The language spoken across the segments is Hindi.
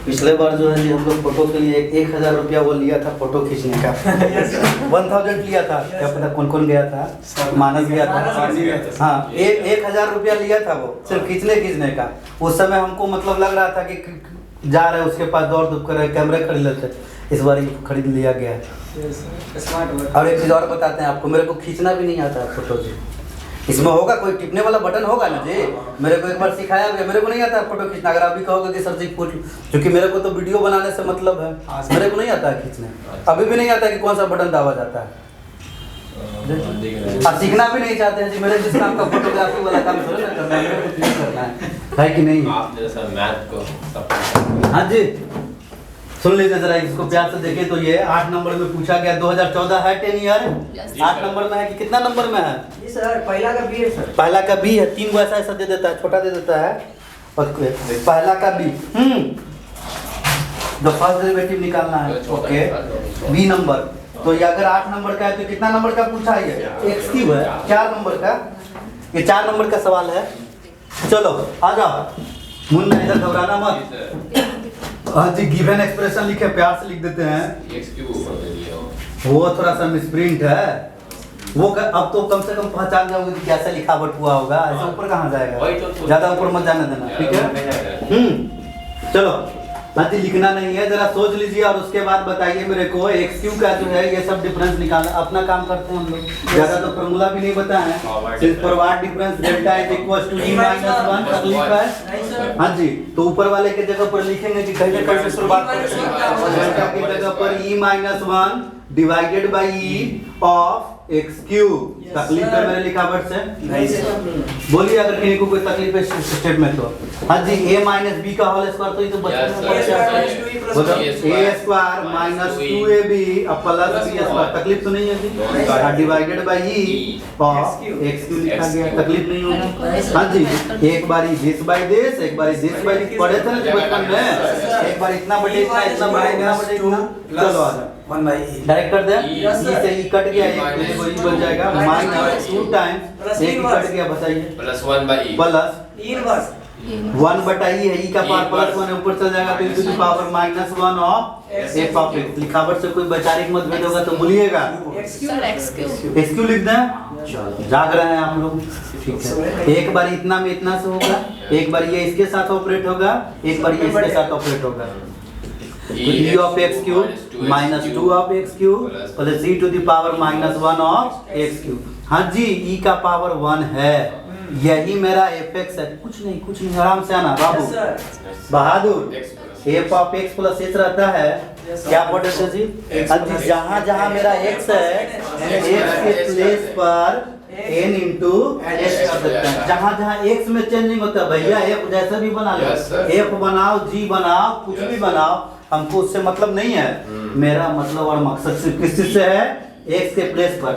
पिछले बार जो है जी हम लोग फोटो के लिए 1000 रुपया वो लिया था फोटो खींचने का 1000 लिया था, क्या पता कौन कौन गया था, मानस गया था। हाँ 1000 रुपया लिया था वो सिर्फ खींचने का। उस समय हमको मतलब लग रहा था कि जा रहे उसके पास दौड़ धूप कर कैमरे खरीद लेते, इस बार खरीद लिया गया है। और एक चीज़ और बताते हैं आपको, मेरे को खींचना भी नहीं आता है फोटो जी। इसमें होगा कोई टिपने वाला बटन होगा ना जी, मेरे को एक बार सिखाया गया, मेरे को नहीं आता है फोटो खींचना। अगर आप भी कहोगे कि सर जी पूछ, क्योंकि मेरे को तो वीडियो बनाने से मतलब है, मेरे को नहीं आता है खींचने, अभी भी नहीं आता है कि कौन सा बटन दबा जाता है। और सीखना भी नहीं चाहते हैं जी, मेरे जिस काम का फोटोग्राफी वाला काम थोड़ा ना करना है कि नहीं? हाँ जी सुन लीजिए जरा, इसको प्यार से देखिए। तो ये 8 नंबर में पूछा गया, 2014 है 10 ईयर, 8 नंबर में है कि कितना नंबर में है? जी सर, पहला का बी है सर। पहला का बी है, 3 को ऐसा ऐसा दे देता है, छोटा दे देता है। और पहला का बी जो फर्स्ट डेरिवेटिव निकालना है, ओके बी नंबर। तो ये अगर 8 नंबर का है तो कितना नंबर का पूछा है? एक्स क्यूब है, 4 नंबर का, ये 4 नंबर का सवाल है। चलो आ जाओ, मुन्ना इधर घबराना मत। हाँ जी गिवन एक्सप्रेशन लिखे, प्यार से लिख देते हैं। वो थोड़ा सा मिसप्रिंट है वो, अब तो कम से कम पहचान जाओगे कि कैसे लिखावट हुआ होगा, ऐसे ऊपर कहाँ जाएगा, ज्यादा ऊपर मत जाने देना, ठीक है? चलो हाँ जी लिखना नहीं है, जरा सोच लीजिए और उसके बाद बताइए मेरे को एक्स क्यू का जो है ये सब डिफरेंस निकालना। अपना काम करते हैं हम लोग, ज्यादा तो फॉर्मूला भी नहीं बताए हैं, सिर्फ forward difference delta is equal to e minus 1 तकलीफ है। हाँ जी तो ऊपर वाले के जगह पर लिखेंगे कि कैसे कैसे शुरुआत करेंगे, डेल्टा की जगह पर e minus 1 divided by e of x cube. तकलीफ है मेरे लिखावट से? नहीं सर। बोलिए अगर किसी को कोई तकलीफ है स्टेट में तो। हाँ जी a माइनस b का होल स्क्वायर, तो ये तो बच्चे मतलब a square minus 2ab plus b square, तकलीफ तो नहीं है जी, divided by e of x cube लिखा गया, तकलीफ नहीं होगा। हाँ जी एक बारी दिस बाई दिस, एक बारी दिस बाई, पढ़े थे ना बचपन में, एक बार इतना बटे इतना बड़ा इतना बटे इतना। चलो आ जाओ 1 बाई डायरेक्ट कर दे, e से e कट गया, एक वही बन जाएगा माइनस 2 टाइम्स एक कट गया, बताइए प्लस 1 बाई प्लस इनवर्स 1 बटा ई है, ई का पावर प्लस 1 ऊपर चल जाएगा तो e to the power minus 1 of f of x। लिखावट से कोई वैचारिक मतभेद होगा तो बोलिएगा। एक्स क्यू लिख दें, जाग रहे हैं आप लोग, ठीक है? एक बार इतना में इतना से होगा, एक बार ये इसके साथ ऑपरेट होगा, एक बार ये इसके साथ ऑपरेट होगा, तो e of x cube minus 2 of x cube plus e to the power minus 1 of x cube. हाँ जी e का पावर 1 है, यही मेरा fx है। कुछ नहीं आराम से आना बाबू बहादुर। f of x plus h रहता है, क्या बोलते हैं जी? हाँ जी जहाँ जहाँ मेरा x है x के प्लेस पर n इंटू h कर देते हैं, जहाँ जहाँ x में चेंजिंग होता है भैया f जैसे भी बना लो, f बनाओ g बनाओ कुछ भी बनाओ, हमको उससे मतलब नहीं है। मेरा मतलब और मकसद सिर्फ किस चीज से है? x के प्लेस पर।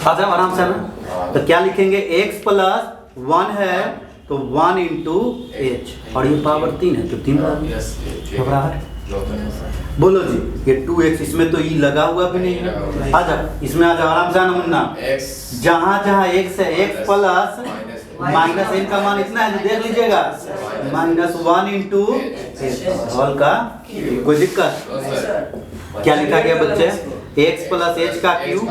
आ जाओ आराम से ना, तो क्या लिखेंगे? x प्लस 1 है तो 1 इंटू h, और ये पावर 3 है तो 3 घबराहट। बोलो जी ये 2x, इसमें तो e लगा हुआ भी नहीं है। आ जाओ इसमें आ जाओ आराम से आना मुन्ना, जहाँ जहाँ x है x प्लस माइनस n का मान इतना है, देख लीजिएगा माइनस 1 इंटू होल का, कोई दिक्कत? क्या लिखा गया बच्चे? x प्लस h का cube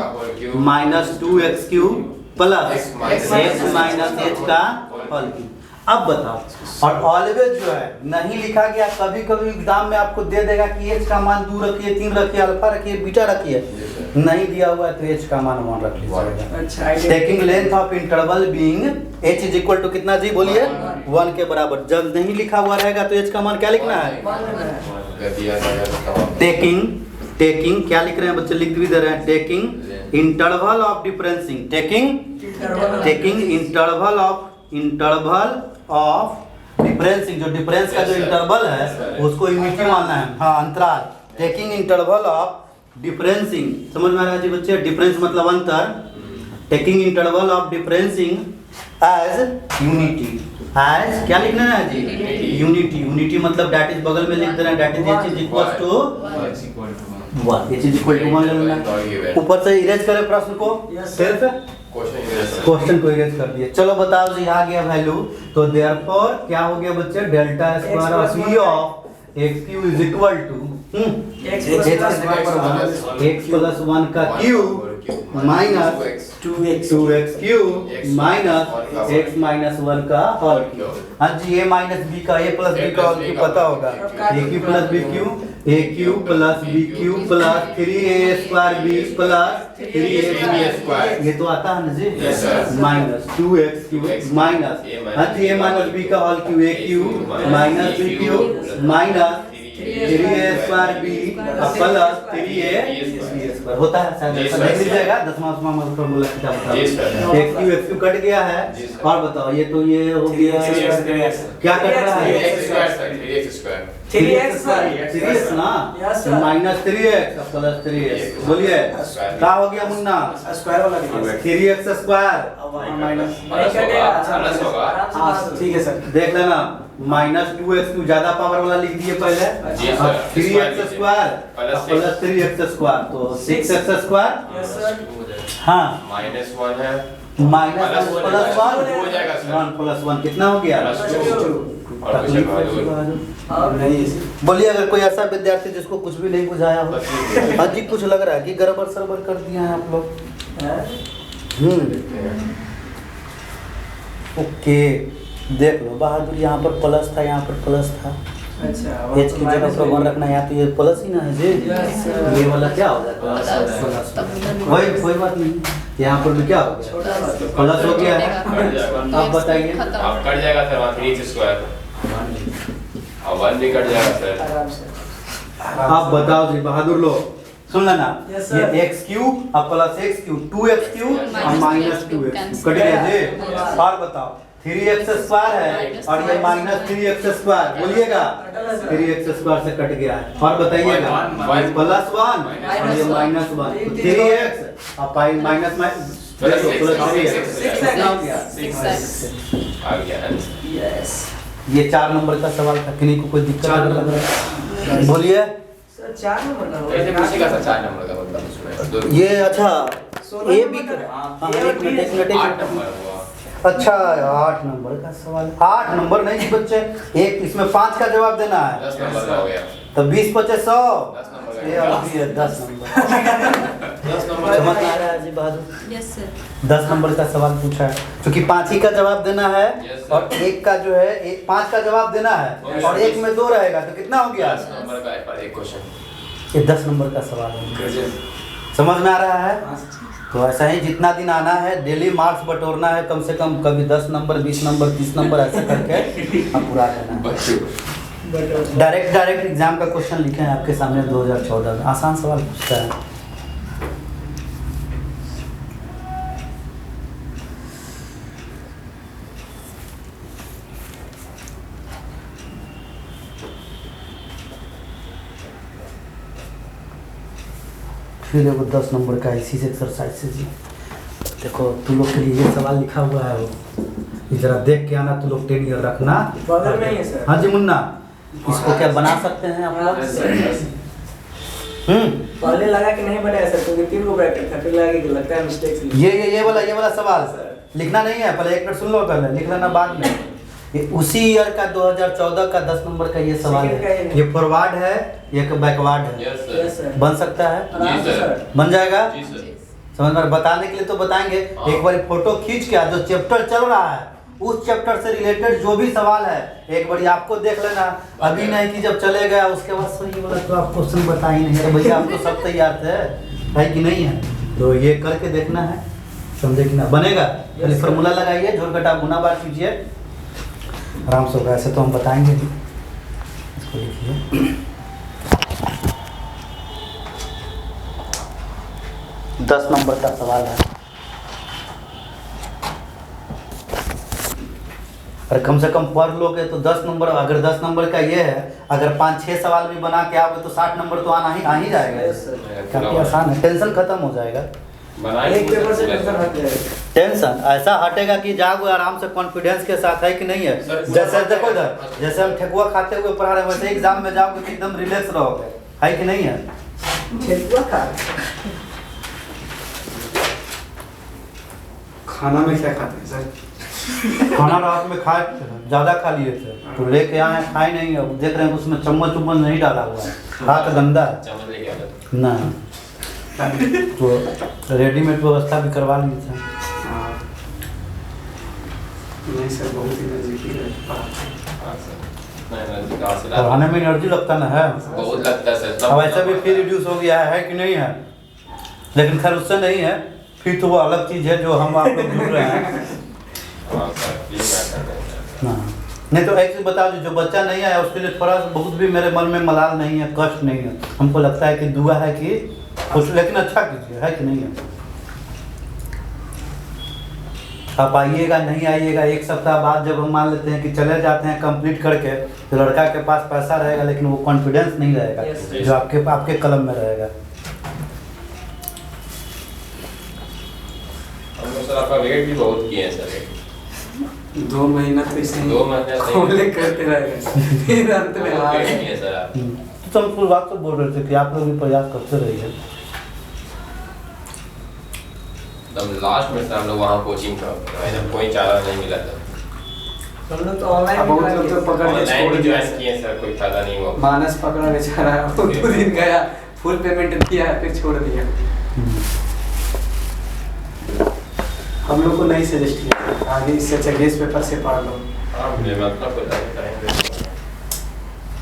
minus 2x cube plus x minus h का होल क्यूब। अब बताओ, और ऑलवेज जो है नहीं लिखा गया, कभी कभी एग्जाम में आपको दे देगा कि h का मान 2 रखिए, 3 रखिए, अल्फा रखिए, बीटा रखिए, नहीं दिया हुआ है तो h का मान 1 रख लीजिएगा। Taking length of interval being h is equal to कितना जी बोलिए? 1 के बराबर। जब नहीं लिखा हुआ रहेगा तो h का मान क्या लिखना है? टेकिंग क्या लिख रहे हैं बच्चे? लिख भी दे रहे हैं, taking interval of differencing, taking interval of differencing, जो डिफरेंस का जो इंटरवल है उसको यूनिटी मानना है, हाँ अंतराल। टेकिंग इंटरवल ऑफ डिफरेंसिंग, समझ में आ रहा है जी बच्चे? डिफरेंस मतलब अंतर, taking interval of differencing as unity, as क्या लिखना है जी? यूनिटी मतलब दैट इज बगल में लिख दे रहे हैं, that is h is equal to 1, h is equal to 1 लेना है। ऊपर से इरेज करें प्रश्न को, सिर्फ क्वेश्चन को इरेज कर दिए। चलो बताओ जी आ गया वैल्यू, तो देयरफॉर क्या हो गया बच्चे? Delta square of e of x cube is equal to X x plus 1 का cube minus 2x cube minus x minus 1 का होल क्यूब। हाँ जी, a माइनस b का a प्लस b का होल क्यूब पता होगा, a cube plus b cube, a cube plus b cube plus 3a square b plus 3ab square, ये तो आता है ना जी, माइनस 2x क्यूब माइनस, हाँ जी, a माइनस b का whole cube a cube minus b cube minus 3a square b plus 3a square होता है शायद, ऐसा देख लीजिएगा 10वां फॉर्मूला किताब बताओ। x क्यू कट गया है, और बताओ ये तो ये हो गया, क्या कट रहा है, 3x ना, माइनस 3x प्लस 3x, बोलिए क्या हो गया मुन्ना, स्क्वायर वाला 3x स्क्वायर माइनस, ठीक है सर, देख लेना, माइनस 2x क्यू ज्यादा पावर वाला लिख दिए पहले, 3x square plus 3x square तो 6x स्क्वायर, यस सर, हाँ माइनस 1 है, माइनस प्लस 1 प्लस 1 कितना हो गया, और कुछ और नहीं बोलिए अगर कोई ऐसा विद्यार्थी जिसको कुछ भी नहीं बुझाया हो, अजीब कुछ लग रहा है कि गड़बड़ सरबड़ कर दिया है आप लोग, ओके देख लो बहादुर, यहाँ पर प्लस था, यहाँ पर प्लस था, अच्छा, एच की जगह पर 1 रखना, यहाँ तो ये प्लस ही ना है जी, Yes, sir. ये वाला क्या हो जाता है, वही कोई बात नहीं, यहाँ पर भी क्या हो गया, प्लस हो गया है, आप बताइए, अब कट जाएगा सर वहाँ 3x स्क्वायर, और 1 भी कट जाएगा सर, आराम से, आप बताओ जी बहादुर लोग, सुन लेना, Yes, sir. ये x क्यूब और plus x cube 2x cube और माइनस 2x कट गया जी, और बताओ 3x स्क्वायर है और ये माइनस 3x स्क्वायर, बोलिएगा 3x स्क्वायर से कट गया है, और बताइएगा प्लस 1 और ये माइनस 1 3x और माइनस प्लस 3x कितना हो गया, आ गया आंसर। यस ये 4 नंबर का सवाल था, किन्हीं को कोई दिक्कत लग रहा है, बोलिए सर 4 नंबर का कैसे पूछेगा सर 4 नंबर का मतलब उसमें ये, अच्छा ए बी A का 8 नंबर हुआ, अच्छा 8 नंबर का सवाल, 8 नंबर नहीं बच्चे, एक इसमें 5 का जवाब देना है, 10 नंबर का हो गया, तो 20 25 100, 10 नंबर ये का, अभी है 10 नंबर, 10 नंबर समझ का, आ रहा है जी बहादुर, यस सर, 10 नंबर का सवाल पूछा है, क्योंकि 5 ही का जवाब देना है, Yes, sir. और एक का जो है 5 का जवाब देना है, Yes, और एक में 2 रहेगा तो कितना हो गया, 10 नंबर का पर एक क्वेश्चन, ये 10 नंबर का सवाल है, समझ में आ रहा है, तो ऐसा ही जितना दिन आना है डेली मार्क्स बटोरना है, कम से कम कभी 10 नंबर 20 नंबर 30 नंबर ऐसे करके आप पूरा करना है। डायरेक्ट एग्जाम का क्वेश्चन लिखे हैं आपके सामने 2014 में, आसान सवाल पूछता है, फिर देखो 10 नंबर का इसी से एक्सरसाइज से जी, देखो तू लोग के लिए ये सवाल लिखा हुआ है, वो ये जरा देख के आना, तू लोग 10 ईयर रखना, बगल में ही है सर, हाँ जी मुन्ना, इसको क्या बना सकते हैं आप लोग, पहले लगा कि नहीं बनाया सर, क्योंकि 3 को ब्रैकेट था, फिर लगा कि लगता है मिस्टेक, ये वाला सवाल लिखना नहीं है, पहले 1 मिनट सुन लो, पहले लिख लेना बाद में, ये उसी ईयर का 2014 का 10 नंबर का ये सवाल है, ये फॉरवर्ड है, ये बैकवर्ड है, यस यस सर, सर, बन सकता है, आराम से सर, बन जाएगा, जी सर, समझ में, बताने के लिए तो बताएंगे, एक बार फोटो खींच के जो चैप्टर चल रहा है उस चैप्टर से रिलेटेड जो भी सवाल है एक बार आपको देख लेना, अभी नहीं कि जब चले गया उसके बाद सही वाला तो आप क्वेश्चन बता ही नहीं है, भैया आप तो सब तैयार थे, है कि नहीं है, तो ये करके देखना है, समझे कि ना, बनेगा, पहले फार्मूला लगाइए, जोड़ घटा गुना बार कीजिए, आराम से होगा, ऐसे तो हम बताएंगे ही, इसको लिखिए 10 नंबर का सवाल है, अगर कम से कम पढ़ लोगे तो 10 नंबर, अगर 10 नंबर का ये है, अगर 5-6 सवाल भी बना के आओगे तो 60 नंबर तो आ ही जाएगा, यस सर, काफी आसान है, टेंशन खत्म हो जाएगा, एक पेपर से टेंशन हट जाएगा, टेंशन ऐसा हटेगा कि जाओगे आराम से कॉन्फिडेंस के साथ, है कि नहीं है, जैसे देखो इधर जैसे हम ठेकुआ खाते हुए पढ़ा रहे हैं वैसे एग्जाम में जाओगे तो एकदम रिलैक्स रहोगे, है कि नहीं है, ठेकुआ खा, खाना में क्या खाते हैं सर? खाना रात में खाए ज़्यादा खा लिए थे तो लेके आए खाए नहीं, अब देख रहे हैं उसमें चम्मच उम्मच नहीं डाला हुआ है, हाथ गंदा है चम्मच लेके आया था। ना, तो रेडीमेड व्यवस्था भी करवा ली थी। हाँ। नहीं सर, बहुत एनर्जी है। हाँ सर, इतना एनर्जी कहाँ से लाते? पढ़ाने में एनर्जी लगता ना है, बहुत लगता है सर। अब ऐसा भी फी रिड्यूस हो गया है कि नहीं है, लेकिन खैर उससे नहीं है, फिर तो वो अलग चीज़ है जो हम आप लोग ढूंढ रहे हैं। हाँ सर, ये मैटर नहीं है। हाँ, नहीं तो एक चीज़ बता दो, जो बच्चा नहीं आया उसके लिए थोड़ा सा बहुत भी मेरे मन में मलाल नहीं है, कष्ट नहीं है, हमको लगता है कि दुआ है कि कुछ, लेकिन अच्छा कीजिए, है कि नहीं है। आप आइएगा नहीं आइएगा, एक सप्ताह बाद जब हम मान लेते हैं कि चले जाते हैं कंप्लीट करके, तो लड़का के पास पैसा रहेगा लेकिन वो कॉन्फिडेंस नहीं रहेगा Yes. जो आपके कलम में रहेगा। हम लोग सर आपका वेट भी बहुत किए हैं सर। 2 महीना तो इसने 2 महीने से खोले करते रहेगा, फिर अंत में हार वेट गए। किए सर आप। तो हम कुछ बात तो बोल रहे थे कि आप लोग भी प्रयास करते रहिए। तब लास्ट में सर हम लोग वहाँ कोचिंग का कोई चारा नहीं मिला था। हम लोग तो ऑनलाइन अब बहुत लोग तो पकड़ के ऑनलाइन छोड़ भी दिया। ज्वाइन किए सर, कोई फायदा नहीं हुआ। मानस पकड़ा बेचारा, वो 2 दिन गया, फुल पेमेंट दिया, फिर छोड़ दिया। हम लोग को नहीं सजेस्ट किया, आगे इससे अच्छा गेस्ट पेपर से पढ़ लो। हाँ, मुझे मतलब पता है टाइम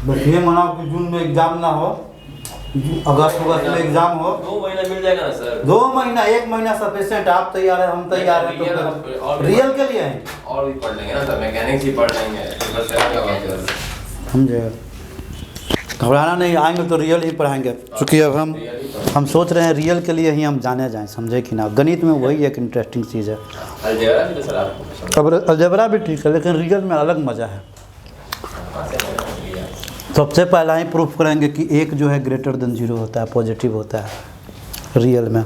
बस ये मनाओ कि जून में एग्जाम ना हो, अगस्त में एग्जाम हो। 2 महीना मिल जाएगा ना सर। 2 महीना, 1 महीना सफिशिएंट। आप तैयार है, हम तैयार है, तो रियल के लिए हैं। और भी पढ़ लेंगे ना सर, मैकेनिक्स ही पढ़ लेंगे, बस क्या बात है। समझे, घबराना नहीं, आएंगे तो रियल ही पढ़ाएंगे, क्योंकि अब हम सोच रहे हैं रियल के लिए ही हम जाने जाएं, समझे कि ना। गणित में वही एक इंटरेस्टिंग चीज़ है। अलजेब्रा भी तो सर आपको पसंद अब अलजेब्रा भी ठीक है, लेकिन रियल में अलग मज़ा है। सबसे पहला ही प्रूफ करेंगे कि 1 जो है ग्रेटर देन 0 होता है, पॉजिटिव होता है रियल में,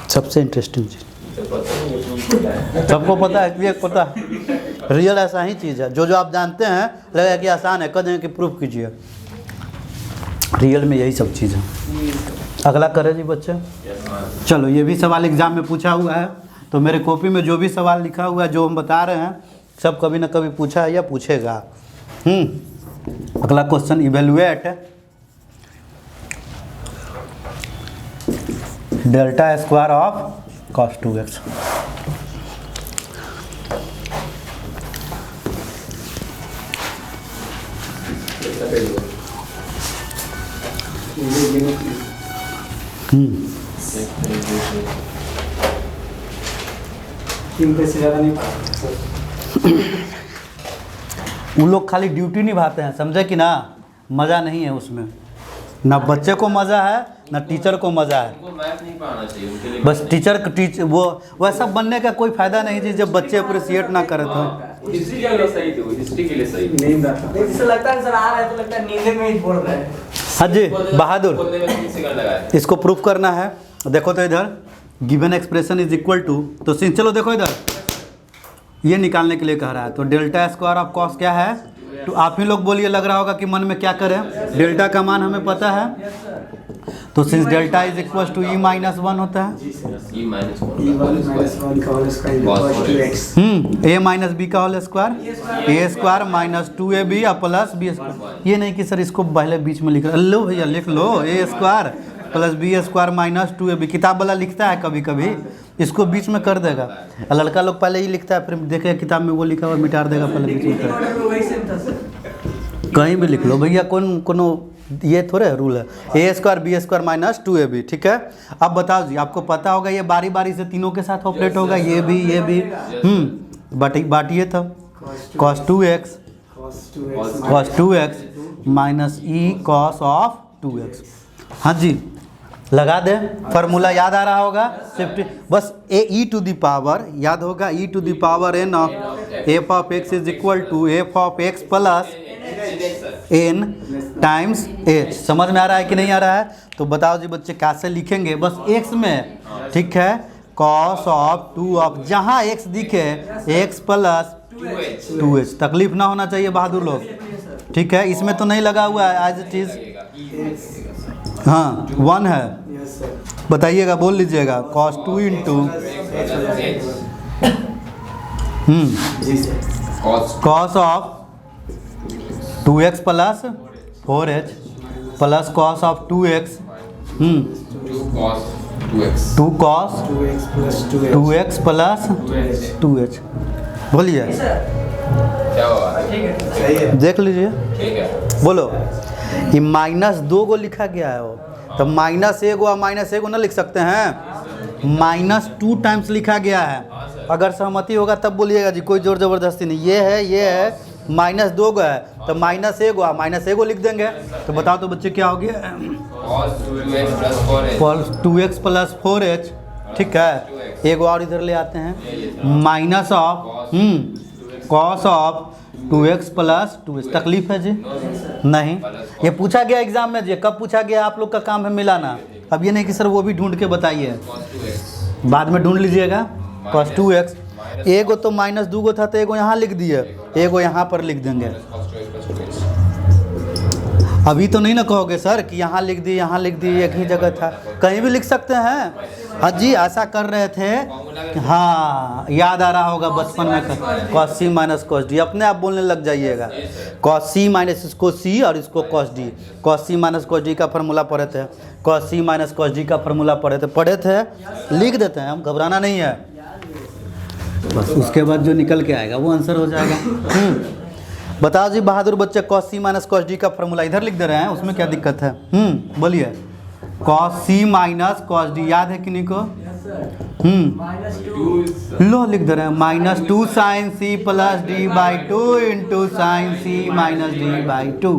सबसे इंटरेस्टिंग चीज़। सबको पता है, क्लियर पता है, रियल ऐसा ही चीज़ है। जो आप जानते हैं लगेगा कि आसान है, कह दें कि प्रूफ कीजिए, रियल में यही सब चीज़ है। अगला करें जी बच्चे। चलो, ये भी सवाल एग्जाम में पूछा हुआ है, तो मेरे कॉपी में जो भी सवाल लिखा हुआ है, जो हम बता रहे हैं, सब कभी ना कभी पूछा है या पूछेगा। अगला question, evaluate delta square of cos 2x। से ज़्यादा नहीं पढ़ा। वो लोग खाली ड्यूटी निभाते हैं, समझे कि ना, मज़ा नहीं है उसमें, ना बच्चे को मज़ा है ना टीचर को मज़ा है। उनको मैथ नहीं पढ़ाना चाहिए, उनके लिए बस टीचर वो वैसा बनने का कोई फ़ायदा नहीं जी, जब बच्चे अप्रिशिएट ना करे तो। हिस्ट्री के लिए सही थी, हिस्ट्री के लिए सही। नींद आता है, जिससे लगता है सर आ रहा है, तो लगता है नींद में ही बोल रहा है। हाँ जी बहादुर, बोलने में 3 सेकंड लगा है। इसको प्रूफ करना है। देखो तो इधर given expression is equal to, तो चलो देखो इधर, ये निकालने के लिए कह रहा है, तो डेल्टा स्क्वायर ऑफ कॉस क्या है, तो आप ही लोग बोलिए, लग रहा होगा कि मन में क्या करें। डेल्टा का मान हमें पता है, तो since delta is equal to e minus 1 होता है, E minus a minus b का whole square, a square minus 2ab plus b square. ये नहीं कि सर इसको पहले बीच में लिख रहे, लो भैया लिख लो, a square plus b square minus 2ab। किताब वाला लिखता है कभी कभी, इसको बीच में कर देगा, लड़का लोग पहले ही लिखता है, फिर देखेगा किताब में वो लिखा हुआ मिटा देगा, पहले बीच में कहीं भी लिख लो भैया, कोनो ये थोड़े रूल है। A square b square minus 2ab, ठीक है। अब बताओ जी, आपको पता होगा ये बारी बारी से तीनों के साथ ऑपरेट होगा, ये भी बांटिए तब, cos 2x minus E cos of 2x। हाँ जी, लगा दे, फार्मूला याद आ रहा होगा, बस e टू द पावर याद होगा, e to the power n of f of x is equal to f of x plus n times h। समझ में आ रहा है कि नहीं आ रहा है? तो बताओ जी बच्चे कैसे लिखेंगे, बस x में, ठीक है, cos ऑफ 2 ऑफ, जहाँ x दिखे x प्लस 2h। तकलीफ ना होना चाहिए बहादुर लोग, ठीक है। इसमें तो नहीं लगा हुआ है एज इट इज, हाँ 1 है, बताइएगा, बोल लीजिएगा, cos 2 इंटू जी sir. Cos of 2x plus 4h plus cos of 2x 2 cos 2x plus 2x plus 2h। बोलिए, क्या हुआ? सही है। देख लीजिए, ठीक है। बोलो। ये -2 को लिखा गया है वो, तो -1 और -1 ना लिख सकते हैं, -2 टाइम्स लिखा गया है। अगर सहमति होगा तब बोलिएगा जी, कोई जोर जबरदस्ती नहीं। ये है -2 को है, तो -1 और -1 लिख देंगे। तो बताओ तो बच्चे क्या हो गया? Cos 2x plus 4h 2x plus 4h। ठीक है, एक और इधर ले आते हैं, minus of cos of 2x plus 2h। तकलीफ है जी? नहीं, ये पूछा गया एग्जाम में जी। कब पूछा गया? आप लोग का काम है मिलाना। अब ये नहीं कि सर वो भी ढूंढ के बताइए, बाद में ढूंढ लीजिएगा। cos 2x, एगो तो -2 को था तो एगो यहाँ लिख दिए, एगो यहाँ पर लिख देंगे। अभी तो नहीं ना कहोगे सर कि यहाँ लिख दी, यहाँ लिख दी, एक ही जगह था, कहीं भी लिख सकते हैं। हाँ जी, ऐसा कर रहे थे कि हाँ, याद आ रहा होगा बचपन में, cos c minus cos d। अपने आप बोलने लग जाइएगा, cos c माइनस इसको c और इसको cos d। cos c minus cos d का फार्मूला पढ़े थे, cos c minus cos d का फार्मूला पढ़े थे, लिख देते हैं हम, घबराना नहीं है। बस उसके बाद जो निकल के आएगा वो आंसर हो जाएगा। बताओ जी बहादुर बच्चे, cos c minus cos d का फार्मूला इधर लिख दे रहे हैं, उसमें क्या दिक्कत है? बोलिए, cos c minus cos d याद है किन्हीं को? लो लिख दे रहे हैं, -2 sin c plus d by 2 into sine c minus d by 2।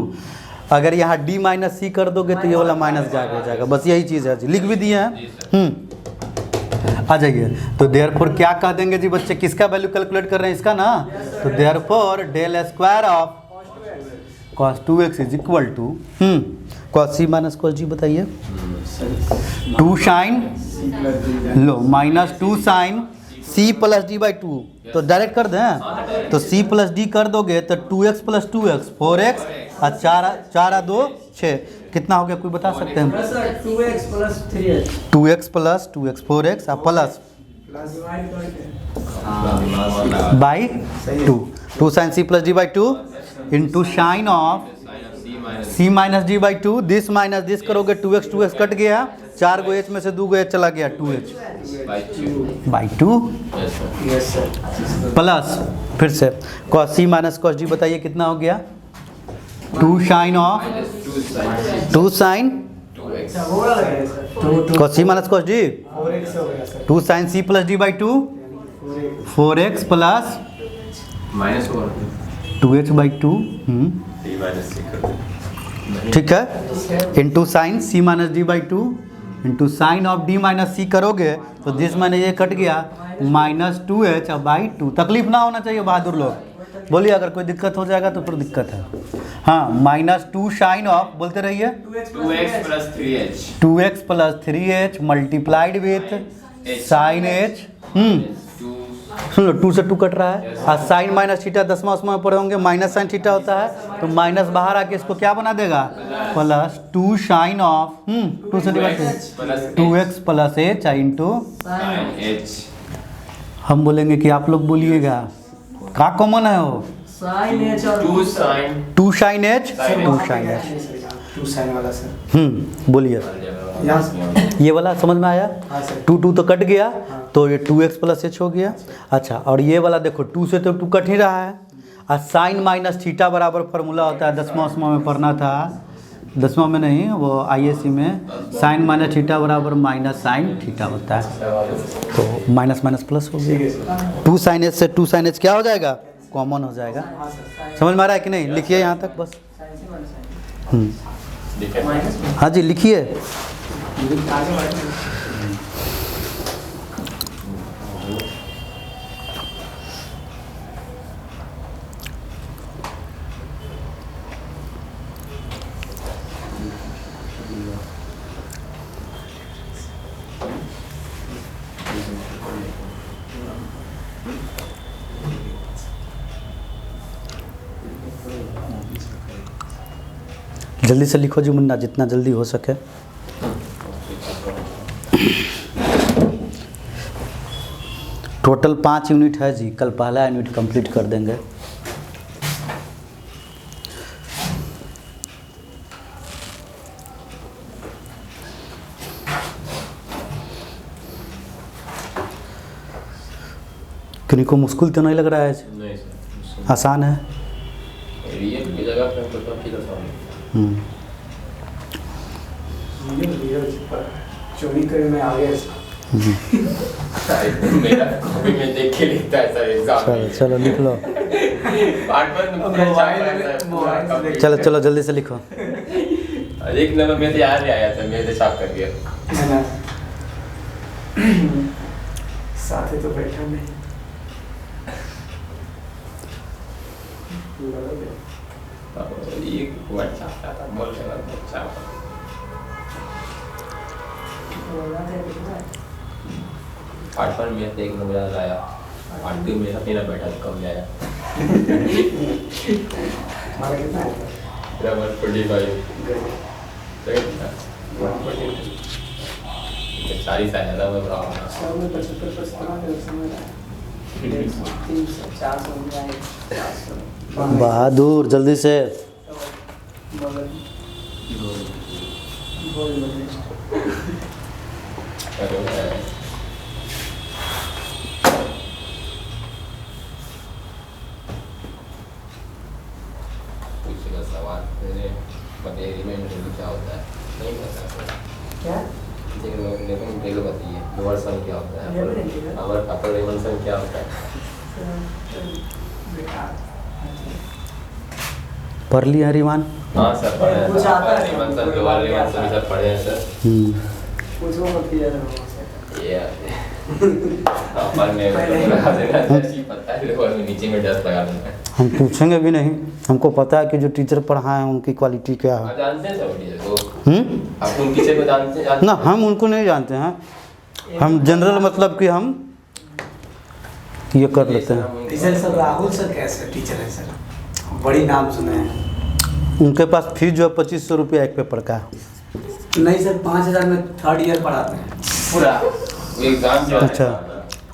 अगर यहाँ d माइनस सी कर दोगे तो ये वाला माइनस जाएगा। बस यही चीज़ है जी, लिख भी दिए हैं। आ जाइए, तो देयरफॉर क्या कह देंगे जी बच्चे? किसका वैल्यू कैलकुलेट कर रहे हैं? इसका ना। तो therefore del square of cos 2x is equal to cos c minus cos d। बताइए, 2 साइन लो -2 sine c plus d by 2। तो डायरेक्ट कर दें, तो c प्लस d कर दोगे तो 2x प्लस 2x 4x और 4 2 6 कितना हो गया? कोई बता सकते हैं? 2x plus 3h 2x plus 2x 4x और plus by 2 sine c plus d by 2 into sine of c minus d by 2। This minus this करोगे, 2x कट गया, 4 गो h में से 2 गो h चला गया, 2h बाई 2 प्लस फिर से cos c minus cos d। बताइए कितना हो गया? 2 sine of 2 sine cos c minus cos d 4x हो गया sir. 2 sine c plus d by 2 4x plus -2h by 2 ठीक है, into sine c minus d by 2 into sine of d minus c करोगे तो दिस मैंने ये कट गया, -2h बाई 2। तकलीफ ना होना चाहिए बहादुर लोग। बोलिए, अगर कोई दिक्कत हो जाएगा तो फिर दिक्कत है। हाँ, -2 साइन ऑफ, बोलते रहिए, 2x plus 3h 2x plus 3h multiplied with sine h। सुन लो, 2 से 2 कट रहा है, और साइन माइनस थीटा 10वां उसमें पढ़े होंगे, माइनस साइन थीटा होता है, तो माइनस बाहर आके इसको क्या बना देगा? प्लस 2 साइन ऑफ 2 से divide 2x plus h into sin h। हम बोलेंगे कि आप लोग बोलिएगा का कॉमन है वो? sin h और 2 sin 2 sine h 2 sine h। 2 sine वाला सर। बोलिए, यहाँ ये वाला समझ में आया? हाँ सर। 2 तो कट गया, तो ये 2x प्लस h हो गया। अच्छा, और ये वाला देखो, 2 से तो 2 कट ही रहा है, और साइन माइनस थीटा बराबर फार्मूला होता है, 10वां में पढ़ना था, 10वां में नहीं, वो ISC में साइन माइनस थीटा बराबर माइनस साइन थीटा होता है, तो माइनस माइनस प्लस हो गया। 2 साइन h से 2 साइन h क्या हो जाएगा? कॉमन हो जाएगा। समझ में आ रहा है कि नहीं? लिखिए यहाँ तक बस। हाँ जी, लिखिए। जल्दी से लिखो जी मुन्ना, जितना जल्दी हो सके। टोटल 5 यूनिट है जी, कल पहला यूनिट कंप्लीट कर देंगे। किन्हीं को मुश्किल तो नहीं लग रहा है? नहीं सर, आसान है। रियल की जगह पे हमको तो ठीक है। चोरी करे में आ गया इसका। मेरा कॉपी में देख के लिखता है सर एग्जाम चलो में। चलो लिख लो। मोबाइल चलो चलो जल्दी से लिखो। एक नंबर में तो याद नहीं आया था, मेरे से छाप कर दिया। है ना, साथे तो बैठा नहीं। ये वर्ड छापता था, बोल रहा था छापा। पार्ट 1 में से एक नंबर याद आया, पार्ट 2 में अपना बैठा था कम आया। हमारा कितना है? मेरा 145 सेकंड था। 145 40 से ज़्यादा मैं रहा हूँ। सब में 75% है, समझ रहा है। 150, 300, 400 हो जाए, 400। बहादुर जल्दी से। पूछेगा सवाल मेरे बतेरी में इंटरव्यू क्या होता है, नहीं पता क्या? इंटरव्यू बताइए लोअर सम क्या होता है, अपर लेवल सम क्या होता है। पढ़ लिया रिवान? हाँ सर पढ़े हैं कुछ सर, आता है? Upper level some lower level सम सब पढ़े हैं सर। पूछो मत किया था वहाँ ये अपर में लगा देना है, पता है लोअर में नीचे में डस्ट लगा देना है। हम पूछेंगे भी नहीं, हमको पता है कि जो टीचर पढ़ाए हैं उनकी क्वालिटी क्या है। आप जानते हैं सब टीचर को? आप उन टीचर को जानते हैं? ना हम उनको नहीं जानते हैं, हम जनरल मतलब कि हम ये कर लेते हैं। टीचर सर राहुल सर कैसे टीचर है सर? बड़ी नाम सुने हैं। उनके पास फीस जो है 2500 रुपया एक पेपर का है। नहीं सर, 5000 में 3rd ईयर पढ़ाते हैं पूरा। वो एग्जाम जो अच्छा।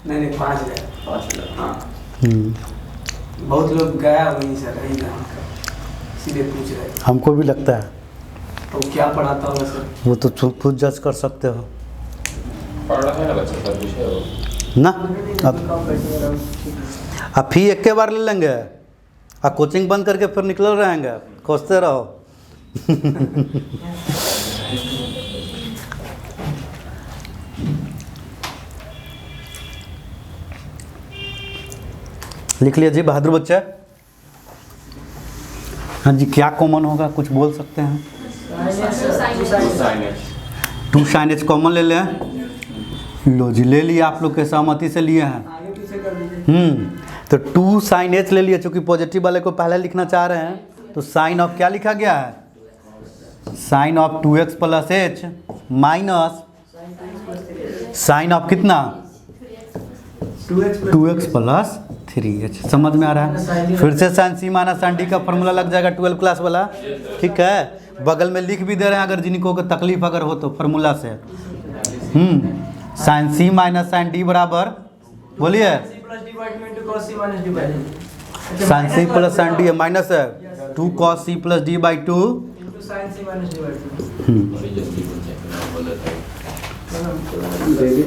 नहीं 5000। 5 हाँ, बहुत लोग गया वहीं सर, वही नाम का, इसीलिए पूछ रहे हैं। हमको भी लगता है। तो क्या पढ़ाता होगा सर? वो तो खुद जज कर सकते हो पढ़ रहा है ना बच्चे पर पूछे हो ना। अब फी एक के बार ले लेंगे और कोचिंग बंद करके फिर निकल रहेंगे, खोजते रहो। लिख लिया जी बहादुर बच्चा। हाँ जी, क्या कॉमन होगा, कुछ बोल सकते हैं? 2 साइनेज कॉमन ले लें। लो जी ले लिया, आप लोग के सहमति से लिए हैं। आगे पीछे कर दीजिए। तो 2 साइन एच ले लिए, चूंकि पॉजिटिव वाले को पहले लिखना चाह रहे हैं, तो साइन ऑफ क्या लिखा गया है? Sine of 2x plus h minus sine of कितना? 2x plus 3h। समझ में आ रहा है? फिर से sine c minus sine D का फॉर्मूला लग जाएगा 12 क्लास वाला। ठीक है, बगल में लिख भी दे रहे हैं अगर जिनको तकलीफ अगर हो तो फॉर्मूला से। Sine c minus sine d बराबर, बोलिए, sine c plus sine d minus है 2 cos c plus d by 2।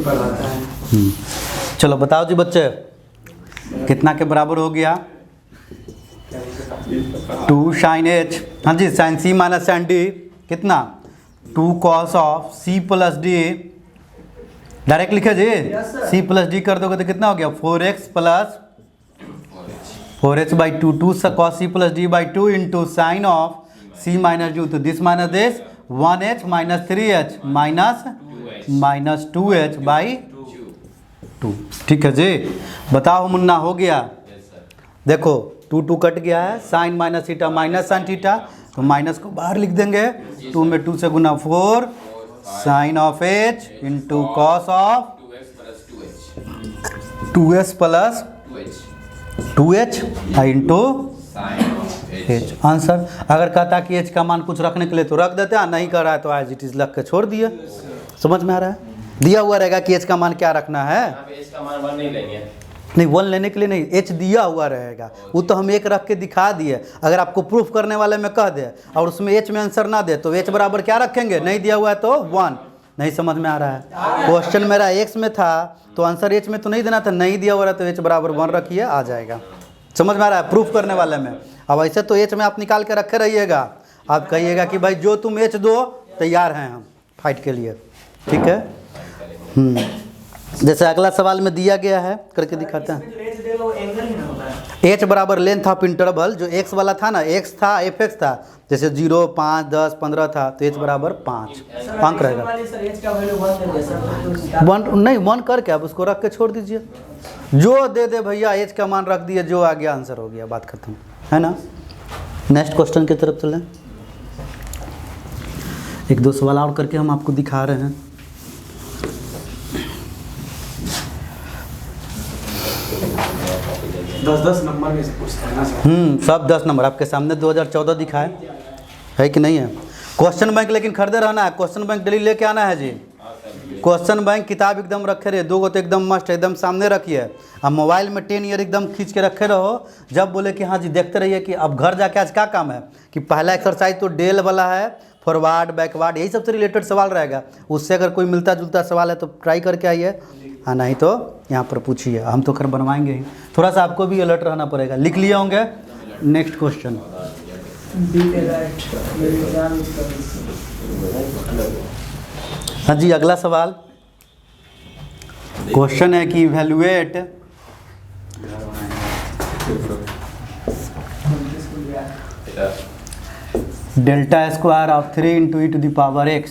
पढ़ाता है। चलो बताओ जी बच्चे, कितना के बराबर हो गया? 2 साइन एच, हाँ जी, sign c minus sine D कितना? 2 cos of c plus D. Direct लिखे जी, c प्लस डी कर दोगे तो कितना हो गया? 4x plus 4h by 2, 2 cos c plus d by 2 into sine of c minus d. तो this minus this 1h minus 3h minus 2h by 2। ठीक है जी, बताओ मुन्ना हो गया? देखो 2 2 कट गया है, sine minus theta minus sine theta, तो माइनस को बाहर लिख देंगे। 2 में 2 से गुना 4 sine of h into cos of 2s plus 2h into h। Answer अगर कहता कि h का मान कुछ रखने के लिए तो रख देते हैं, नहीं कर रहा है तो एज इट इज लग के छोड़ दिए। समझ में आ रहा है? दिया हुआ रहेगा कि एच का मान क्या रखना है, यहाँ पे एच का मान 1 नहीं लेंगे। नहीं 1 लेने के लिए नहीं, एच दिया हुआ रहेगा, वो तो हम 1 रख के दिखा दिए। अगर आपको प्रूफ करने वाले में कह दे और उसमें एच में आंसर ना दे तो एच बराबर क्या रखेंगे, नहीं दिया हुआ है तो 1। नहीं समझ में आ रहा है? क्वेश्चन मेरा एक्स में था तो आंसर एच में तो नहीं देना था, नहीं दिया हुआ है तो एच बराबर 1 रखिए, आ जाएगा। समझ में आ रहा है? प्रूफ करने वाले में। अब ऐसे तो एच में आप निकाल के रखे रहिएगा, आप कहिएगा कि भाई जो तुम एच दो तैयार हैं हम फाइट के लिए, ठीक है। जैसे अगला सवाल में दिया गया है, करके दिखाते हैं। जो एच देगा वो एंगल ही ना होता है। एच बराबर लेंथ ऑफ इंटरवल, जो एक्स वाला था ना, एक्स था एफ एक्स था, जैसे 0, 5, 10, 15 था तो एच बराबर 5 अंक रहेगा। सर एच का वैल्यू 1 दे दे सर, 1 नहीं 1 करके आप उसको रख के छोड़ दीजिए, जो दे दे भैया एच का मान रख दिए, जो आ गया आंसर हो गया, बात खत्म है ना। नेक्स्ट क्वेश्चन की तरफ चलें। 1-2 सवाल और करके हम आपको दिखा रहे हैं। दस नंबर में से पूछते हैं ना सर। सब 10 नंबर आपके सामने 2014 दिखाए है कि नहीं है। क्वेश्चन बैंक लेकिन खरीदे रहना है, क्वेश्चन बैंक डेली लेके आना है जी। क्वेश्चन बैंक किताब एकदम रखे रहे, 2 गो तो एकदम मस्ट, एकदम सामने रखिए। अब मोबाइल में 10 ईयर एकदम खींच के रखे रहो, जब बोले कि हाँ जी देखते रहिए कि अब घर जाके आज क्या काम है, कि पहला एक्सरसाइज तो डेल वाला है, फॉरवर्ड बैकवर्ड यही सबसे रिलेटेड सवाल रहेगा। उससे अगर कोई मिलता जुलता सवाल है तो ट्राई करके आइए, हाँ नहीं तो यहाँ पर पूछिए, हम तो खैर बनवाएंगे ही। थोड़ा सा आपको भी अलर्ट रहना पड़ेगा। लिख लिए होंगे। Next question. हाँ जी अगला सवाल क्वेश्चन है कि evaluate delta square of 3 × e⁻x।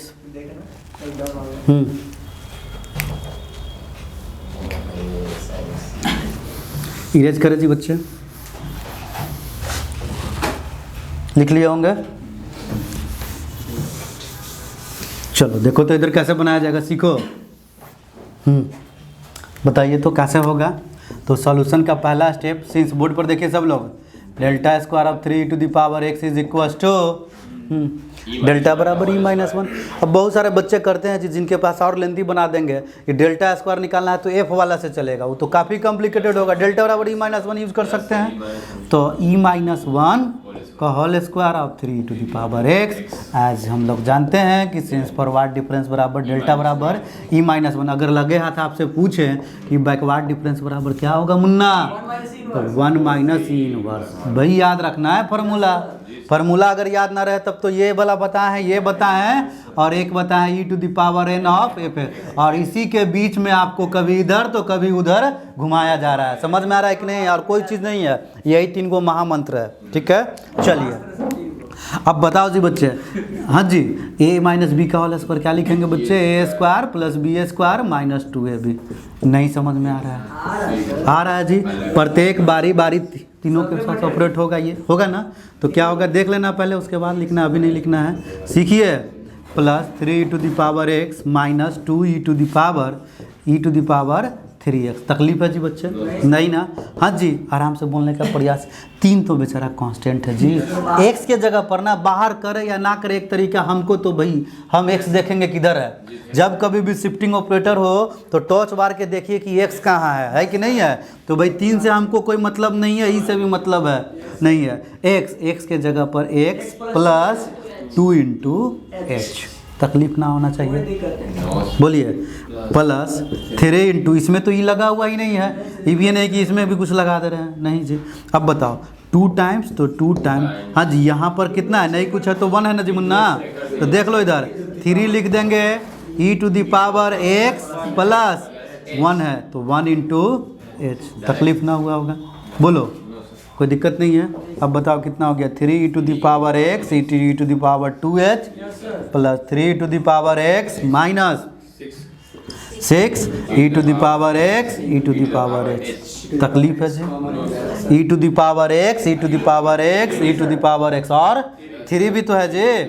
Erase करें जी बच्चे, लिख लिए होंगे। चलो देखो तो इधर कैसे बनाया जाएगा, सीखो। बताइए तो कैसे होगा। तो सॉल्यूशन का पहला स्टेप, सिंस बोर्ड पर देखिए सब लोग, delta square of 3 × e⁻x is equal to delta बराबर e-1। अब बहुत सारे बच्चे करते हैं जिनके पास और लेंथी बना देंगे कि डेल्टा स्क्वायर निकालना है तो एफ वाला से चलेगा, वो तो काफ़ी कॉम्प्लिकेटेड होगा। डेल्टा बराबर e-1 यूज़ कर सकते हैं, तो e-1 का whole square of 3 × x। As हम लोग जानते हैं कि सिंस फॉरवर्ड डिफरेंस बराबर डेल्टा बराबर e-1। अगर लगे हाथ आपसे पूछे कि बैकवर्ड डिफरेंस बराबर क्या होगा मुन्ना, तो 1 - e⁻। भाई याद रखना है फार्मूला अगर याद ना रहे तब तो ये वाला बताएं, ये बताएं और एक बताएं e⁻n ऑफ f, और इसी के बीच में आपको कभी इधर तो कभी उधर घुमाया जा रहा है। समझ में आ रहा है कि नहीं? और कोई चीज़ नहीं है, यही 3 गो महामंत्र है, ठीक है। चलिए अब बताओ जी बच्चे, हाँ जी a - b का होल स्क्वायर क्या लिखेंगे बच्चे, a² + b² - 2ab। नहीं समझ में आ रहा है? आ रहा है जी। प्रत्येक बारी तीनों के साथ ऑपरेट होगा, ये होगा ना। तो क्या होगा देख लेना पहले, उसके बाद लिखना, अभी नहीं लिखना है। सीखिए, +3 e⁻x - 2 e⁻3x। तकलीफ है जी बच्चे? नहीं ना। हाँ जी आराम से बोलने का प्रयास। 3 तो बेचारा कांस्टेंट है जी, x के जगह पर ना बाहर करे या ना करे एक तरीका, हमको तो भाई हम x देखेंगे किधर है। जब कभी भी शिफ्टिंग ऑपरेटर हो तो टॉर्च बार के देखिए कि x कहाँ है कि नहीं है। तो भाई 3 से हमको कोई मतलब नहीं है, ई से भी मतलब है नहीं है। x के जगह पर x + 2 × h। तकलीफ ना होना चाहिए, बोलिए। +3 × इसमें तो ई लगा हुआ ही नहीं है, ये भी नहीं कि इसमें भी कुछ लगा दे रहे हैं, नहीं जी। अब बताओ 2 टाइम्स, तो 2 टाइम, हाँ जी यहाँ पर कितना है, नहीं कुछ है तो 1 है ना जी मुन्ना। तो देख लो इधर 3 लिख देंगे, e⁻x + 1 है तो 1 × h। तकलीफ ना हुआ होगा, बोलो कोई दिक्कत नहीं है। अब बताओ कितना हो गया, 3 e⁻x e⁻2h + 3 e⁻x - 6 e⁻x e⁻h। तकलीफ है जी, e⁻x e⁻x और 3 भी तो है जी।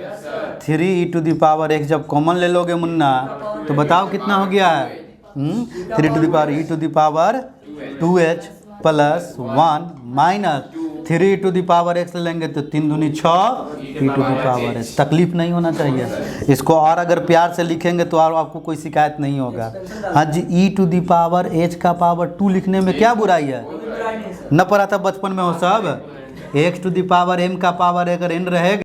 3 e⁻x जब कॉमन ले लोगे मुन्ना तो बताओ कितना हो गया है, 3 e⁻2h + 1 - 3 to the power x लेंगे तो 3 दूनी 6 e to the power h। तकलीफ नहीं होना चाहिए इसको, और अगर प्यार से लिखेंगे तो और आपको कोई शिकायत नहीं होगा। हाँ जी, e to the power h का पावर 2 लिखने में क्या बुराई है? न पढ़ा था बचपन में हो सब। x to the power m का पावर अगर n रहेगा